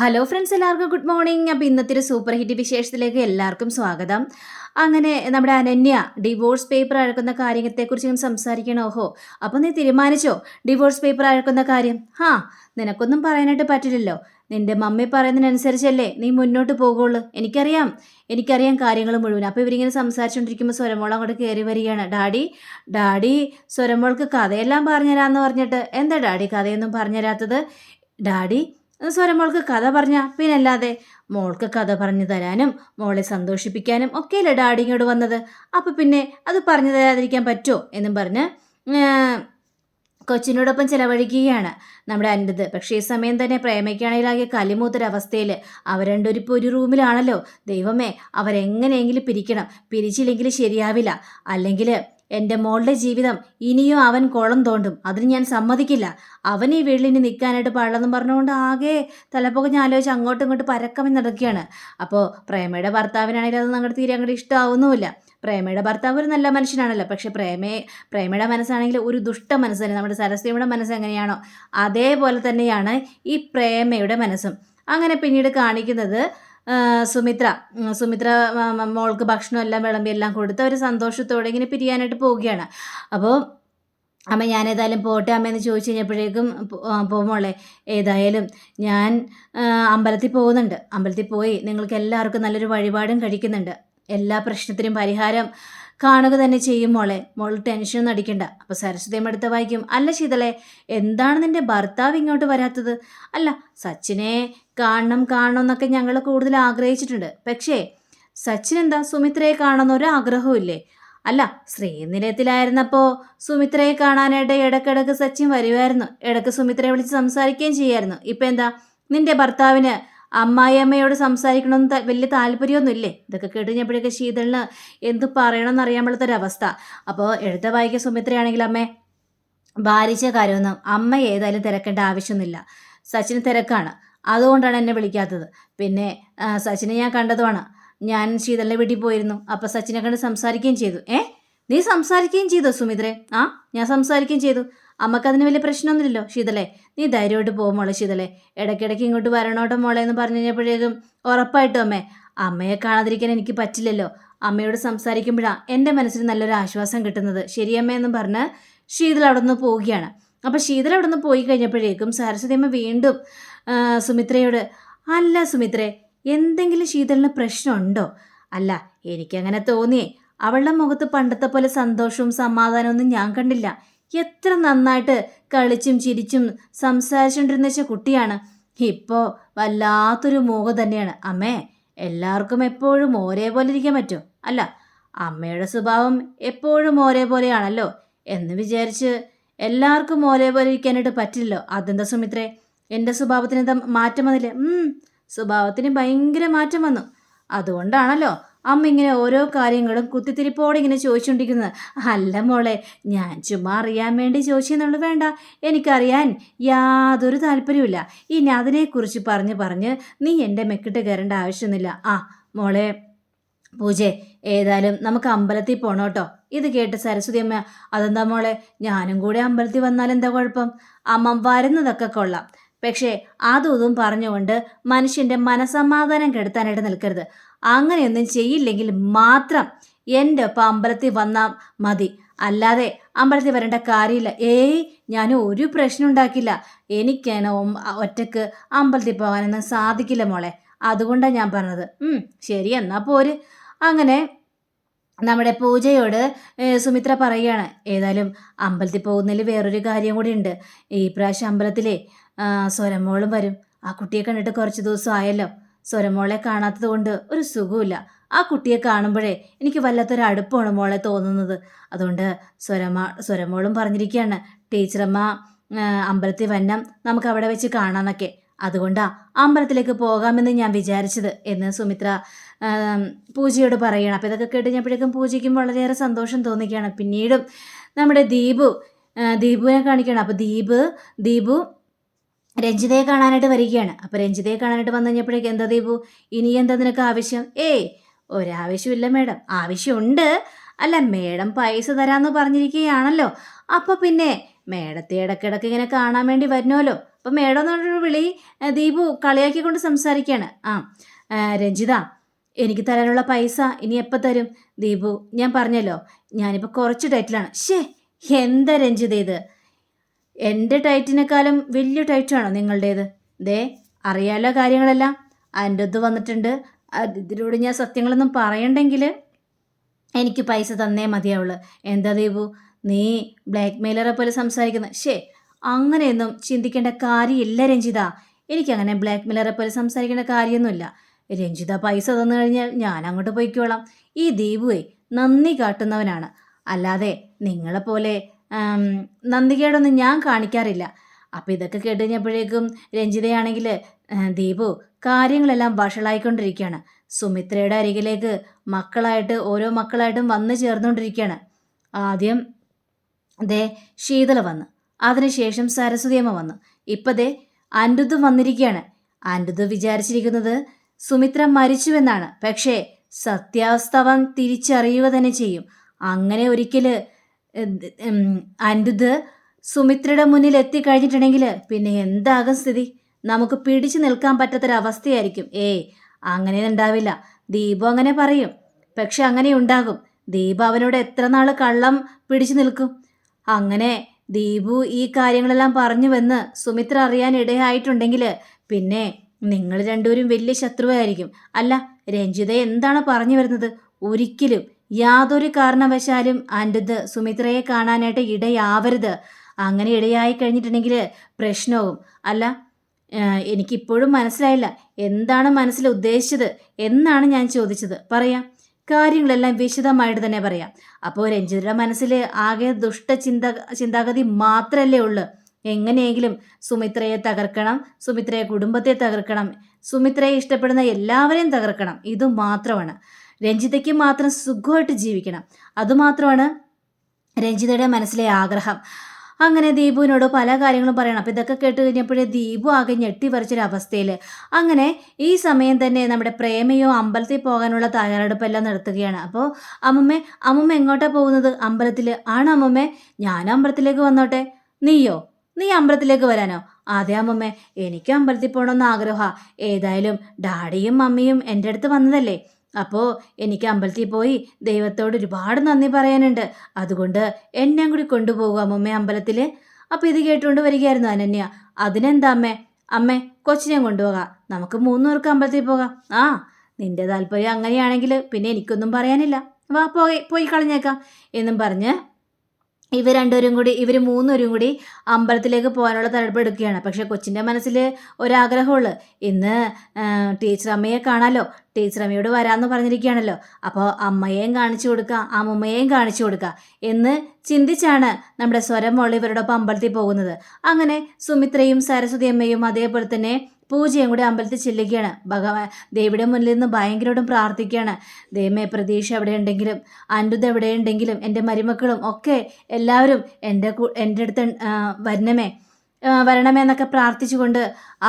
Hello friends, എല്ലാവർക്കും good morning. അപ്പോൾ ഇന്നത്തെ ഒരു സൂപ്പർ ഹിറ്റ് വിശേഷത്തിലേക്ക് എല്ലാവർക്കും സ്വാഗതം. അങ്ങനെ നമ്മുടെ അനന്യ ഡിവോഴ്സ് പേപ്പർ അഴക്കുന്ന കാര്യത്തെക്കുറിച്ച് ഇങ്ങനെ സംസാരിക്കണം. ഓഹോ, അപ്പോൾ നീ തീരുമാനിച്ചോ ഡിവോഴ്സ് പേപ്പർ അഴക്കുന്ന കാര്യം? നിനക്കൊന്നും പറയാനായിട്ട് പറ്റില്ലല്ലോ. നിന്റെ മമ്മി പറയുന്നതിനനുസരിച്ചല്ലേ നീ മുന്നോട്ട് പോകുള്ളൂ. എനിക്കറിയാം കാര്യങ്ങൾ മുഴുവൻ. അപ്പോൾ ഇവരിങ്ങനെ സംസാരിച്ചുകൊണ്ടിരിക്കുമ്പോൾ സ്വരമോൾ അങ്ങോട്ട് കയറി വരികയാണ്. ഡാഡി സ്വരമോൾക്ക് കഥയെല്ലാം പറഞ്ഞുതരാമെന്ന് പറഞ്ഞിട്ട് എന്താ ഡാഡി കഥയൊന്നും പറഞ്ഞുതരാത്തത്? ഡാഡി സ്വരമോൾക്ക് കഥ പറഞ്ഞ പിന്നല്ലാതെ മോൾക്ക് കഥ പറഞ്ഞു തരാനും മോളെ സന്തോഷിപ്പിക്കാനും ഒക്കെയല്ലേ ഡാഡി ഇങ്ങോട്ട് വന്നത്. അപ്പം പിന്നെ അത് പറഞ്ഞു തരാതിരിക്കാൻ പറ്റുമോ എന്നും പറഞ്ഞ് കൊച്ചിനോടൊപ്പം ചിലവഴിക്കുകയാണ് നമ്മുടെ അനിരുദ്ധ്. പക്ഷേ ഈ സമയം തന്നെ പ്രേമയ്ക്കാണെങ്കിലാകെ കലിമൂത്തൊരവസ്ഥയിൽ അവർ രണ്ടുപേരും ഇപ്പോൾ ഒരു റൂമിലാണല്ലോ. ദൈവമേ, അവരെങ്ങനെയെങ്കിലും പിരിക്കണം. പിരിച്ചില്ലെങ്കിൽ ശരിയാവില്ല. അല്ലെങ്കിൽ എൻ്റെ മോളുടെ ജീവിതം ഇനിയും അവൻ കുളം തോണ്ടും. അതിന് ഞാൻ സമ്മതിക്കില്ല. അവൻ ഈ വീട്ടിൽ ഇനി നിൽക്കാനായിട്ട് പാടില്ലെന്നും പറഞ്ഞുകൊണ്ട് ആകെ തലപ്പൊക്കെ ഞാൻ ആലോചിച്ച് അങ്ങോട്ടും ഇങ്ങോട്ടും പരക്കമി നടക്കുകയാണ്. അപ്പോൾ പ്രേമയുടെ ഭർത്താവിനാണെങ്കിൽ അത് അങ്ങോട്ട് തീരെ അങ്ങോട്ട് ഇഷ്ടമാവുന്നുമില്ല. പ്രേമയുടെ ഭർത്താവ് ഒരു നല്ല മനുഷ്യനാണല്ലോ. പക്ഷെ പ്രേമയുടെ മനസ്സാണെങ്കിൽ ഒരു ദുഷ്ട മനസ്സല്ലേ. നമ്മുടെ സരസ്വതിയുടെ മനസ്സ് എങ്ങനെയാണോ അതേപോലെ തന്നെയാണ് ഈ പ്രേമയുടെ മനസ്സും. അങ്ങനെ പിന്നീട് കാണിക്കുന്നത് സുമിത്ര മോൾക്ക് ഭക്ഷണം എല്ലാം വിളമ്പി എല്ലാം കൊടുത്ത് അവർ സന്തോഷത്തോടെ ഇങ്ങനെ പിരിയാനായിട്ട് പോവുകയാണ്. അപ്പോൾ അമ്മ ഞാനേതായാലും പോട്ടെ അമ്മയെന്ന് ചോദിച്ചു കഴിഞ്ഞപ്പോഴേക്കും മോളെ ഏതായാലും ഞാൻ അമ്പലത്തിൽ പോകുന്നുണ്ട്. അമ്പലത്തിൽ പോയി നിങ്ങൾക്ക് എല്ലാവർക്കും നല്ലൊരു വഴിപാടും കഴിക്കുന്നുണ്ട്. എല്ലാ പ്രശ്നത്തിനും പരിഹാരം കാണുക തന്നെ ചെയ്യും മോൾ ടെൻഷനൊന്നും അടിക്കണ്ട. അപ്പോൾ സരസ്വതിയും എടുത്ത് വായിക്കും. അല്ല ശീതളെ, എന്താണ് നിൻ്റെ ഭർത്താവ് ഇങ്ങോട്ട് വരാത്തത്? അല്ല, സച്ചിനെ കാണണം എന്നൊക്കെ ഞങ്ങൾ കൂടുതൽ ആഗ്രഹിച്ചിട്ടുണ്ട്. പക്ഷേ സച്ചിൻ എന്താ സുമിത്രയെ കാണണമെന്നൊരു ആഗ്രഹവും ഇല്ലേ? അല്ല, ശ്രീനിലയത്തിലായിരുന്നപ്പോൾ സുമിത്രയെ കാണാനായിട്ട് ഇടയ്ക്കിടയ്ക്ക് സച്ചിൻ വരുമായിരുന്നു. ഇടയ്ക്ക് സുമിത്രയെ വിളിച്ച് സംസാരിക്കുകയും ചെയ്യായിരുന്നു. ഇപ്പം എന്താ നിൻ്റെ ഭർത്താവിന് അമ്മായിയമ്മയോട് സംസാരിക്കണമെന്ന് വലിയ താല്പര്യമൊന്നും ഇല്ലേ? ഇതൊക്കെ കേട്ട് കഴിഞ്ഞപ്പോഴേക്ക് ശീതളിന് എന്ത് പറയണമെന്ന് അറിയാൻ പാടത്തൊരവസ്ഥ. അപ്പോൾ എഴുത്ത വായിക്കുക സുമിത്രയാണെങ്കിൽ അമ്മേ ഭാരിച്ച കാര്യമൊന്നും അമ്മ ഏതായാലും തിരക്കേണ്ട ആവശ്യമൊന്നുമില്ല. സച്ചിന് തിരക്കാണ്, അതുകൊണ്ടാണ് എന്നെ വിളിക്കാത്തത്. പിന്നെ സച്ചിനെ ഞാൻ കണ്ടതുമാണ്. ഞാൻ ശീതളിൻ്റെ വീട്ടിൽ പോയിരുന്നു. അപ്പോൾ സച്ചിനെ കണ്ട് സംസാരിക്കുകയും ചെയ്തു. നീ സംസാരിക്കുകയും ചെയ്തോ സുമിത്രേ? ഞാൻ സംസാരിക്കുകയും ചെയ്തു. അമ്മക്കതിന് വലിയ പ്രശ്നമൊന്നുമില്ലല്ലോ ശീതളെ. നീ ധൈര്യമായിട്ട് പോകും മോളെ ശീതളെ. ഇടയ്ക്കിടയ്ക്ക് ഇങ്ങോട്ട് വരണോട്ടോ മോളെ എന്ന് പറഞ്ഞു കഴിഞ്ഞപ്പോഴേക്കും ഉറപ്പായിട്ടും അമ്മയെ കാണാതിരിക്കാൻ എനിക്ക് പറ്റില്ലല്ലോ. അമ്മയോട് സംസാരിക്കുമ്പോഴാണ് എൻ്റെ മനസ്സിന് നല്ലൊരു ആശ്വാസം കിട്ടുന്നത്. ശരിയമ്മയെന്നും പറഞ്ഞ് ശീതൾ അവിടെ നിന്ന് പോവുകയാണ്. അപ്പോൾ ശീതൾ അവിടെ നിന്ന് പോയി കഴിഞ്ഞപ്പോഴേക്കും സരസ്വതി അമ്മ വീണ്ടും സുമിത്രയോട്, അല്ല സുമിത്രേ, എന്തെങ്കിലും ശീതളിന് പ്രശ്നമുണ്ടോ? അല്ല, എനിക്കങ്ങനെ തോന്നിയേ. അവളുടെ മുഖത്ത് പണ്ടത്തെ പോലെ സന്തോഷവും സമാധാനമൊന്നും ഞാൻ കണ്ടില്ല. എത്ര നന്നായിട്ട് കളിച്ചും ചിരിച്ചും സംസാരിച്ചുകൊണ്ടിരുന്ന വെച്ച കുട്ടിയാണ്. ഇപ്പോൾ വല്ലാത്തൊരു മോഹം തന്നെയാണ്. അമ്മേ, എല്ലാവർക്കും എപ്പോഴും ഒരേപോലെ ഇരിക്കാൻ പറ്റുമോ? അല്ല, അമ്മയുടെ സ്വഭാവം എപ്പോഴും ഒരേപോലെയാണല്ലോ എന്ന് വിചാരിച്ച് എല്ലാവർക്കും ഒരേപോലെ ഇരിക്കാനായിട്ട് പറ്റില്ലല്ലോ. അതെന്താ സുമിത്രേ, എൻ്റെ സ്വഭാവത്തിന് എന്താ മാറ്റം വന്നില്ലേ? സ്വഭാവത്തിന് ഭയങ്കര മാറ്റം വന്നു. അതുകൊണ്ടാണല്ലോ അമ്മ ഇങ്ങനെ ഓരോ കാര്യങ്ങളും കുത്തിത്തിരിപ്പോടെ ഇങ്ങനെ ചോദിച്ചുകൊണ്ടിരിക്കുന്നത്. അല്ല മോളെ, ഞാൻ ചുമ്മാ അറിയാൻ വേണ്ടി ചോദിച്ചെന്നുള്ളൂ. വേണ്ട, എനിക്കറിയാൻ യാതൊരു താല്പര്യമില്ല. ഇനി അതിനെക്കുറിച്ച് പറഞ്ഞ് നീ എൻ്റെ മെക്കിട്ട് കയറേണ്ട ആവശ്യമൊന്നുമില്ല. മോളെ പൂജെ, ഏതായാലും നമുക്ക് അമ്പലത്തിൽ പോകണം കേട്ടോ. ഇത് കേട്ട് സരസ്വതി അമ്മ, അതെന്താ മോളെ, ഞാനും കൂടെ അമ്പലത്തിൽ വന്നാൽ എന്താ കുഴപ്പം? അമ്മ വരുന്നതൊക്കെ കൊള്ളാം, പക്ഷേ അതും പറഞ്ഞുകൊണ്ട് മനുഷ്യൻ്റെ മനസമാധാനം കെടുത്താനായിട്ട് നിൽക്കരുത്. അങ്ങനെയൊന്നും ചെയ്യില്ലെങ്കിൽ മാത്രം എൻ്റെ ഒപ്പം അമ്പലത്തിൽ വന്നാൽ മതി. അല്ലാതെ അമ്പലത്തിൽ വരേണ്ട കാര്യമില്ല. ഞാൻ ഒരു പ്രശ്നം ഉണ്ടാക്കില്ല. എനിക്കാണ് ഒറ്റക്ക് അമ്പലത്തിൽ പോകാനൊന്നും സാധിക്കില്ല മോളെ. അതുകൊണ്ടാണ് ഞാൻ പറഞ്ഞത്. ശരി, എന്നാൽ പോര്. അങ്ങനെ നമ്മുടെ പൂജയോട് സുമിത്ര പറയുകയാണ്, ഏതായാലും അമ്പലത്തിൽ പോകുന്നതിൽ വേറൊരു കാര്യം കൂടി ഉണ്ട്. ഈ പ്രാവശ്യം അമ്പലത്തിലെ സ്വരമോളും വരും. ആ കുട്ടിയെ കണ്ടിട്ട് കുറച്ച് ദിവസം ആയല്ലോ. സ്വരമോളെ കാണാത്തത് കൊണ്ട് ഒരു സുഖമില്ല. ആ കുട്ടിയെ കാണുമ്പോഴേ എനിക്ക് വല്ലാത്തൊരു അടുപ്പമാണ് മോളെ തോന്നുന്നത്. അതുകൊണ്ട് സ്വരമോളും പറഞ്ഞിരിക്കുകയാണ്, ടീച്ചറമ്മ അമ്പലത്തിൽ വന്നം, നമുക്ക് അവിടെ വെച്ച് കാണാമെന്നൊക്കെ. അതുകൊണ്ടാണ് അമ്പലത്തിലേക്ക് പോകാമെന്ന് ഞാൻ വിചാരിച്ചത് എന്ന് സുമിത്ര പൂജയോട് പറയണം. അപ്പോൾ ഇതൊക്കെ കേട്ടുകഴിഞ്ഞപ്പോഴേക്കും പൂജയ്ക്കും വളരെയേറെ സന്തോഷം തോന്നിക്കുകയാണ്. പിന്നീടും നമ്മുടെ ദീപുവിനെ കാണിക്കുകയാണ്. അപ്പോൾ ദീപു രഞ്ജിതയെ കാണാനായിട്ട് വരികയാണ്. അപ്പോൾ രഞ്ജിതയെ കാണാനായിട്ട് വന്നു കഴിഞ്ഞപ്പോഴേക്കും, എന്താ ദീപു, ഇനി എന്താ നിനക്ക് ആവശ്യം? ഒരാവശ്യമില്ല മേഡം. ആവശ്യമുണ്ട്. അല്ല, മേഡം പൈസ തരാമെന്ന് പറഞ്ഞിരിക്കുകയാണല്ലോ. അപ്പോൾ പിന്നെ മേഡത്തെ ഇടയ്ക്കിടയ്ക്ക് ഇങ്ങനെ കാണാൻ വേണ്ടി വരുന്നല്ലോ. അപ്പം മേഡം എന്ന് പറഞ്ഞൊരു വിളി ദീപു കളിയാക്കിക്കൊണ്ട് സംസാരിക്കുകയാണ്. രഞ്ജിത, എനിക്ക് തരാനുള്ള പൈസ ഇനി എപ്പോൾ തരും? ദീപു, ഞാൻ പറഞ്ഞല്ലോ ഞാനിപ്പോൾ കുറച്ച് ടൈറ്റിലാണ്. എന്താ രഞ്ജിത ഇത്? എൻ്റെ ടൈറ്റിനേക്കാളും വലിയ ടൈറ്റാണോ നിങ്ങളുടേത്? അറിയാലോ കാര്യങ്ങളെല്ലാം. അനിരുദ്ധ് വന്നിട്ടുണ്ട്. ഇതിലൂടെ ഞാൻ സത്യങ്ങളൊന്നും പറയണ്ടെങ്കിൽ എനിക്ക് പൈസ തന്നേ മതിയാവുള്ളൂ. എന്താ ദീപു, നീ ബ്ലാക്ക് മെയിലറെ പോലെ സംസാരിക്കുന്നത്? അങ്ങനെയൊന്നും ചിന്തിക്കേണ്ട കാര്യമില്ല രഞ്ജിത. എനിക്കങ്ങനെ ബ്ലാക്ക് മെയിലറെ പോലെ സംസാരിക്കേണ്ട കാര്യമൊന്നുമില്ല. രഞ്ജിത പൈസ തന്നു കഴിഞ്ഞാൽ ഞാൻ അങ്ങോട്ട് പോയിക്കോളാം. ഈ ദീപുവേ നന്ദി കാട്ടുന്നവനാണ്, അല്ലാതെ നിങ്ങളെപ്പോലെ നന്ദികേടൊന്നും ഞാൻ കാണിക്കാറില്ല. അപ്പം ഇതൊക്കെ കേട്ട് കഴിഞ്ഞപ്പോഴേക്കും രഞ്ജിതയാണെങ്കിൽ ദീപു കാര്യങ്ങളെല്ലാം വഷളായിക്കൊണ്ടിരിക്കുകയാണ്. സുമിത്രയുടെ അരികിലേക്ക് ഓരോ മക്കളായിട്ടും വന്നു ചേർന്നുകൊണ്ടിരിക്കുകയാണ്. ആദ്യം ശീതള വന്നു, അതിനുശേഷം സരസ്വതിയമ്മ വന്നു, ഇപ്പം അനിരുദ്ധ് വന്നിരിക്കുകയാണ്. അനിരുദ്ധ് വിചാരിച്ചിരിക്കുന്നത് സുമിത്ര മരിച്ചുവെന്നാണ്. പക്ഷേ സത്യാവസ്ഥ അവൻ തിരിച്ചറിയുക തന്നെ ചെയ്യും. അങ്ങനെ ഒരിക്കൽ അനിരുദ്ധ് സുമിത്രയുടെ മുന്നിൽ എത്തിക്കഴിഞ്ഞിട്ടുണ്ടെങ്കിൽ പിന്നെ എന്താകും സ്ഥിതി? നമുക്ക് പിടിച്ചു നിൽക്കാൻ പറ്റാത്തൊരവസ്ഥയായിരിക്കും. അങ്ങനെ ഉണ്ടാവില്ല. ദീപു അങ്ങനെ പറയും, പക്ഷെ അങ്ങനെ ഉണ്ടാകും. ദീപു അവനോട് എത്ര നാൾ കള്ളം പിടിച്ചു നിൽക്കും? അങ്ങനെ ദീപു ഈ കാര്യങ്ങളെല്ലാം പറഞ്ഞുവെന്ന് സുമിത്ര അറിയാൻ ഇടയായിട്ടുണ്ടെങ്കിൽ പിന്നെ നിങ്ങൾ രണ്ടുപേരും വലിയ ശത്രുവായിരിക്കും. അല്ല, രഞ്ജിത എന്താണ് പറഞ്ഞു വരുന്നത്? ഒരിക്കലും യാതൊരു കാരണവശാലും അനിരുദ്ധ് സുമിത്രയെ കാണാനായിട്ട് ഇടയാവരുത്. അങ്ങനെ ഇടയായി കഴിഞ്ഞിട്ടുണ്ടെങ്കിൽ പ്രശ്നവും. അല്ല, എനിക്കിപ്പോഴും മനസ്സിലായില്ല, എന്താണ് മനസ്സിൽ ഉദ്ദേശിച്ചത് എന്നാണ് ഞാൻ ചോദിച്ചത്. പറയാം, കാര്യങ്ങളെല്ലാം വിശദമായിട്ട് തന്നെ പറയാം. അപ്പോൾ രഞ്ജിതയുടെ മനസ്സിൽ ആകെ ചിന്താഗതി മാത്രമല്ലേ ഉള്ളൂ. എങ്ങനെയെങ്കിലും സുമിത്രയെ തകർക്കണം, സുമിത്രയെ കുടുംബത്തെ തകർക്കണം, സുമിത്രയെ ഇഷ്ടപ്പെടുന്ന എല്ലാവരെയും തകർക്കണം. ഇത് മാത്രമാണ്. രഞ്ജിതയ്ക്ക് മാത്രം സുഖമായിട്ട് ജീവിക്കണം, അതുമാത്രമാണ് രഞ്ജിതയുടെ മനസ്സിലെ ആഗ്രഹം. അങ്ങനെ ദീപുവിനോട് പല കാര്യങ്ങളും പറയണം. അപ്പോൾ ഇതൊക്കെ കേട്ട് കഴിഞ്ഞപ്പോഴേ ദീപു ആകെ ഞെട്ടിവരച്ചൊരവസ്ഥയിൽ. അങ്ങനെ ഈ സമയം തന്നെ നമ്മുടെ പ്രേമയോ അമ്പലത്തിൽ പോകാനുള്ള തയ്യാറെടുപ്പെല്ലാം നടത്തുകയാണ്. അപ്പോൾ അമ്മുമ്മ എങ്ങോട്ടാണ് പോകുന്നത്? അമ്പലത്തിൽ. ആണ് അമ്മുമ്മേ, ഞാനും അമ്പലത്തിലേക്ക് വന്നോട്ടെ. നീ അമ്പലത്തിലേക്ക് വരാനോ? അതെ അമ്മുമ്മേ, എനിക്കും അമ്പലത്തിൽ പോകണമെന്ന് ആഗ്രഹമാണ്. ഏതായാലും ഡാഡിയും മമ്മിയും എൻ്റെ അടുത്ത് വന്നതല്ലേ, അപ്പോൾ എനിക്ക് അമ്പലത്തിൽ പോയി ദൈവത്തോട് ഒരുപാട് നന്ദി പറയാനുണ്ട്. അതുകൊണ്ട് എന്നെ കൂടി കൊണ്ടുപോകുക അമ്മമ്മേ അമ്പലത്തിൽ. അപ്പോൾ ഇത് കേട്ടുകൊണ്ട് വരികയായിരുന്നു അനന്യ. അതിനെന്താ അമ്മേ കൊച്ചിനെ കൊണ്ടുപോകാം, നമുക്ക് 3 പേർക്ക് അമ്പലത്തിൽ പോകാം. നിന്റെ താല്പര്യം അങ്ങനെയാണെങ്കിൽ പിന്നെ എനിക്കൊന്നും പറയാനില്ല, വാ പോയി കളഞ്ഞേക്കാം എന്നും പറഞ്ഞ് ഇവർ 3 പേരും കൂടി അമ്പലത്തിലേക്ക് പോകാനുള്ള തയ്യാറെടുക്കുകയാണ്. പക്ഷെ കൊച്ചിൻ്റെ മനസ്സിൽ ഒരാഗ്രഹമുള്ളു, ഇന്ന് ടീച്ചർ അമ്മയെ കാണാമല്ലോ, ടീച്ചർ അമ്മയോട് വരാമെന്ന് പറഞ്ഞിരിക്കുകയാണല്ലോ, അപ്പോൾ അമ്മയെയും കാണിച്ചു കൊടുക്കുക, അമ്മുമ്മയെയും കാണിച്ചു കൊടുക്കുക എന്ന് ചിന്തിച്ചാണ് നമ്മുടെ സ്വരമോൾ ഇവരോടൊപ്പം അമ്പലത്തിൽ പോകുന്നത്. അങ്ങനെ സുമിത്രയും സരസ്വതി അമ്മയും അതേപോലെ തന്നെ പൂജയും കൂടി അമ്പലത്തിൽ ചെല്ലുകയാണ്. ദേവിയുടെ മുന്നിൽ നിന്ന് ഭയങ്കരമായിട്ടും പ്രാർത്ഥിക്കുകയാണ്. ദൈവമേ, പ്രതീക്ഷ എവിടെയുണ്ടെങ്കിലും അനിരുദ്ധ എവിടെയുണ്ടെങ്കിലും എൻ്റെ മരുമക്കളും ഒക്കെ എല്ലാവരും എൻ്റെ അടുത്ത് വരണമേ എന്നൊക്കെ പ്രാർത്ഥിച്ചുകൊണ്ട്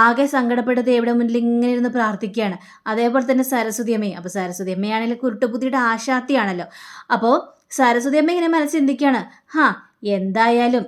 ആകെ സങ്കടപ്പെട്ട് ദേവിയുടെ മുന്നിൽ ഇങ്ങനെ ഇരുന്ന് പ്രാർത്ഥിക്കുകയാണ്. അതേപോലെ തന്നെ സരസ്വതി അമ്മയും. അപ്പോൾ സരസ്വതി അമ്മയാണെങ്കിൽ കുരുട്ടുബുദ്ധിയുടെ ആശാത്തിയാണല്ലോ. അപ്പോൾ സരസ്വതി അമ്മ ഇങ്ങനെ മനസ്സ് ചിന്തിക്കുകയാണ്, എന്തായാലും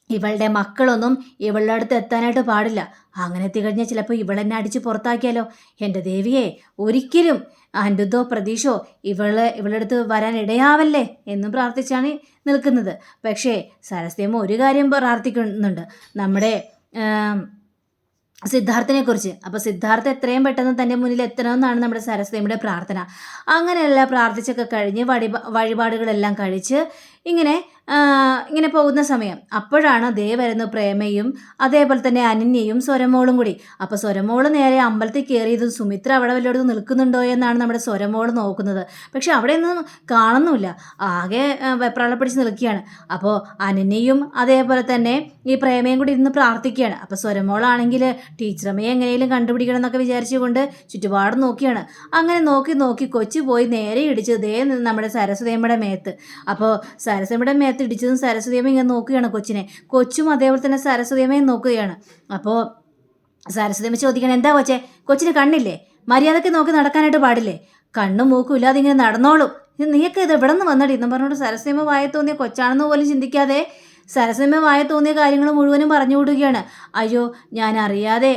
ഇവളുടെ മക്കളൊന്നും ഇവളുടെ അടുത്ത് എത്താനായിട്ട് പാടില്ല. അങ്ങനെ എത്തിക്കഴിഞ്ഞാൽ ചിലപ്പോൾ ഇവളെന്നെ അടിച്ച് പുറത്താക്കിയാലോ. എൻ്റെ ദേവിയെ, ഒരിക്കലും അനിരുദ്ധോ പ്രതീക്ഷോ ഇവളുടെ അടുത്ത് വരാൻ ഇടയാവല്ലേ എന്നും പ്രാർത്ഥിച്ചാണ് നിൽക്കുന്നത്. പക്ഷേ സരസ്വതിയമ്മ ഒരു കാര്യം പ്രാർത്ഥിക്കുന്നുണ്ട്, നമ്മുടെ സിദ്ധാർത്ഥനെ കുറിച്ച്. അപ്പോൾ സിദ്ധാർത്ഥ എത്രയും പെട്ടെന്ന് തൻ്റെ മുന്നിൽ എത്തണമെന്നാണ് നമ്മുടെ സരസ്വതിയുടെ പ്രാർത്ഥന. അങ്ങനെയെല്ലാം പ്രാർത്ഥിച്ചൊക്കെ കഴിഞ്ഞ് വഴിപാടുകളെല്ലാം കഴിച്ച് ഇങ്ങനെ പോകുന്ന സമയം അപ്പോഴാണ് വരുന്ന പ്രേമയും അതേപോലെ തന്നെ അനന്യയും സ്വരമോളും കൂടി. അപ്പോൾ സ്വരമോള് നേരെ അമ്പലത്തിൽ കയറിയതും സുമിത്ര അവിടെ വല്ലയിടത്തും നിൽക്കുന്നുണ്ടോ എന്നാണ് നമ്മുടെ സ്വരമോള് നോക്കുന്നത്. പക്ഷെ അവിടെയൊന്നും കാണുന്നുമില്ല, ആകെ വെപ്രാളം പിടിച്ച് നിൽക്കുകയാണ്. അപ്പോൾ അനന്യയും അതേപോലെ തന്നെ ഈ പ്രേമയും കൂടി ഇരുന്ന് പ്രാർത്ഥിക്കുകയാണ്. അപ്പോൾ സ്വരമോളാണെങ്കിൽ ടീച്ചറമ്മയെ എങ്ങനെയും കണ്ടുപിടിക്കണം എന്നൊക്കെ വിചാരിച്ചുകൊണ്ട് ചുറ്റുപാട് നോക്കിയാണ്. അങ്ങനെ നോക്കി കൊച്ചു പോയി നേരെ ഇടിച്ചത് നമ്മുടെ സരസ്വതിയമ്മയുടെ മേത്ത്. അപ്പോൾ സരസ്വതിയമ്മയുടെ മേത്ത് ഇടിച്ചതും സരസ്വതിയമ്മ ഇങ്ങനെ നോക്കുകയാണ് കൊച്ചിനെ. കൊച്ചും അതേപോലെ തന്നെ സരസ്വതിയമ്മയും നോക്കുകയാണ്. അപ്പോൾ സരസ്വതിയമ്മ ചോദിക്കണം, എന്താ കൊച്ചിന് കണ്ണില്ലേ? മര്യാദയ്ക്ക് നോക്കി നടക്കാനായിട്ട് പാടില്ലേ? കണ്ണും മൂക്കും ഇല്ലാതെ ഇങ്ങനെ നടന്നോളും, നീയൊക്കെ ഇത് എവിടെ നിന്ന് വന്നടി എന്നും പറഞ്ഞുകൊണ്ട് സരസ്വതിയമ്മ വായ തോന്നിയ കൊച്ചാണെന്ന് പോലും ചിന്തിക്കാതെ സരസമ്മ വായ തോന്നിയ കാര്യങ്ങൾ മുഴുവനും പറഞ്ഞു കൊടുക്കുകയാണ്. അയ്യോ, ഞാൻ അറിയാതെ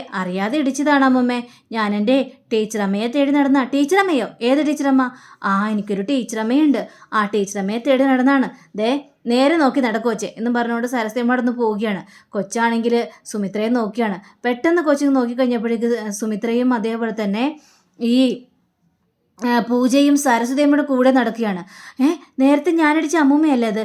ഇടിച്ചതാണ് അമ്മമ്മേ. ഞാൻ എൻ്റെ ടീച്ചറമ്മയെ തേടി നടന്ന. ടീച്ചറമ്മയോ? ഏത് ടീച്ചറമ്മ? എനിക്കൊരു ടീച്ചറമ്മയുണ്ട്. ആ ടീച്ചറമ്മയെ തേടി നടന്നാണ്. നേരെ നോക്കി നടക്കുവച്ചേ എന്നും പറഞ്ഞുകൊണ്ട് സരസ്വതിയമ്മ അവിടെ നിന്ന് പോവുകയാണ്. കൊച്ചാണെങ്കിൽ സുമിത്രയെ നോക്കിയാണ്. പെട്ടെന്ന് കൊച്ചിന് നോക്കിക്കഴിഞ്ഞപ്പോഴേക്ക് സുമിത്രയും അതേപോലെ തന്നെ ഈ പൂജയും സരസ്വതിയമ്മയുടെ കൂടെ നടക്കുകയാണ്. നേരത്തെ ഞാനടിച്ച അമ്മൂമ്മയല്ലേ അത്?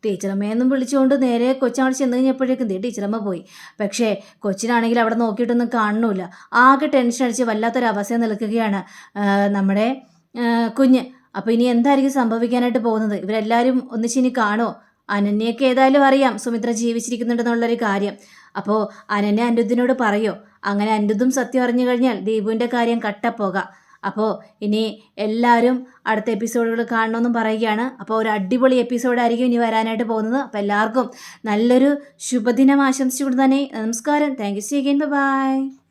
ടീച്ചറമ്മയെന്നും വിളിച്ചുകൊണ്ട് നേരെ കൊച്ചവിടെ ചെന്ന് കഴിഞ്ഞപ്പോഴേക്കും ടീച്ചറമ്മ പോയി. പക്ഷേ കൊച്ചിനാണെങ്കിൽ അവിടെ നോക്കിയിട്ടൊന്നും കാണുന്നില്ല. ആകെ ടെൻഷൻ അടിച്ച് വല്ലാത്തൊരവസ്ഥ നിൽക്കുകയാണ് നമ്മുടെ കുഞ്ഞ്. അപ്പോൾ ഇനി എന്തായിരിക്കും സംഭവിക്കാനായിട്ട് പോകുന്നത്? ഇവരെല്ലാവരും ഒന്നിച്ചിനി കാണുമോ? അനന്യയൊക്കെ ഏതായാലും അറിയാം സുമിത്ര ജീവിച്ചിരിക്കുന്നുണ്ടെന്നുള്ളൊരു കാര്യം. അപ്പോൾ അനന്യ അനിരുദ്ധിനോട് പറയോ? അങ്ങനെ അനിരുദ്ധും സത്യം അറിഞ്ഞു കഴിഞ്ഞാൽ ദീപുവിൻ്റെ കാര്യം കട്ടപ്പോകാം. അപ്പോൾ ഇനി എല്ലാവരും അടുത്ത എപ്പിസോഡുകൾ കാണണമെന്നും പറയുകയാണ്. അപ്പോൾ ഒരു അടിപൊളി എപ്പിസോഡായിരിക്കും ഇനി വരാനായിട്ട് പോകുന്നത്. അപ്പോൾ എല്ലാവർക്കും നല്ലൊരു ശുഭദിനം ആശംസിച്ചുകൊണ്ട് തന്നെ നമസ്കാരം. Thank you. See again. By.